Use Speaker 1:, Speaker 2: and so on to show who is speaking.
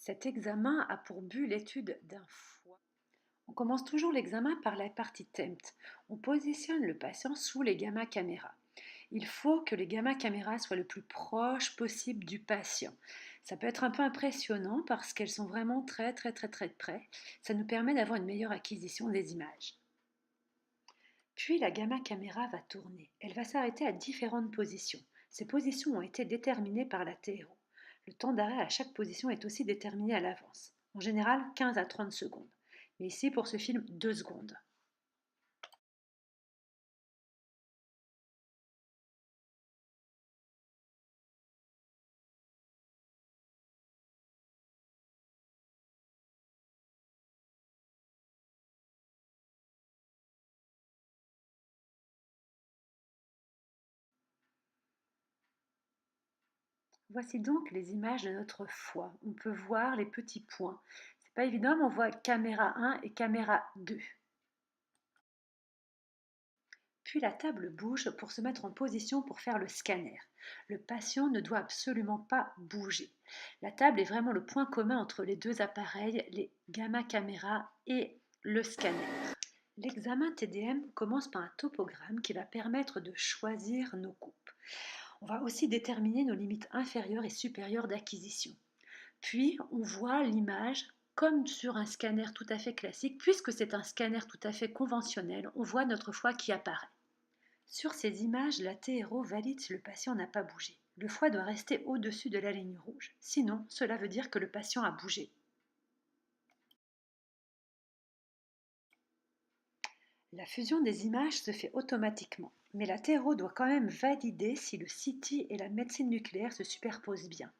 Speaker 1: Cet examen a pour but l'étude d'un foie. On commence toujours l'examen par la partie TEMT. On positionne le patient sous les gamma caméras. Il faut que les gamma caméras soient le plus proche possible du patient. Ça peut être un peu impressionnant parce qu'elles sont vraiment très près. Ça nous permet d'avoir une meilleure acquisition des images. Puis la gamma caméra va tourner. Elle va s'arrêter à différentes positions. Ces positions ont été déterminées par la TRO. Le temps d'arrêt à chaque position est aussi déterminé à l'avance. En général, 15 à 30 secondes. Mais ici, pour ce film, 2 secondes. Voici donc les images de notre foie. On peut voir les petits points. C'est pas évident, mais on voit caméra 1 et caméra 2. Puis la table bouge pour se mettre en position pour faire le scanner. Le patient ne doit absolument pas bouger. La table est vraiment le point commun entre les deux appareils, les gamma caméras et le scanner. L'examen TDM commence par un topogramme qui va permettre de choisir nos coupes. On va aussi déterminer nos limites inférieures et supérieures d'acquisition. Puis on voit l'image comme sur un scanner tout à fait classique, puisque c'est un scanner tout à fait conventionnel, on voit notre foie qui apparaît. Sur ces images, la TRO valide si le patient n'a pas bougé. Le foie doit rester au-dessus de la ligne rouge. Sinon, cela veut dire que le patient a bougé. La fusion des images se fait automatiquement, mais la TRO doit quand même valider si le CT et la médecine nucléaire se superposent bien.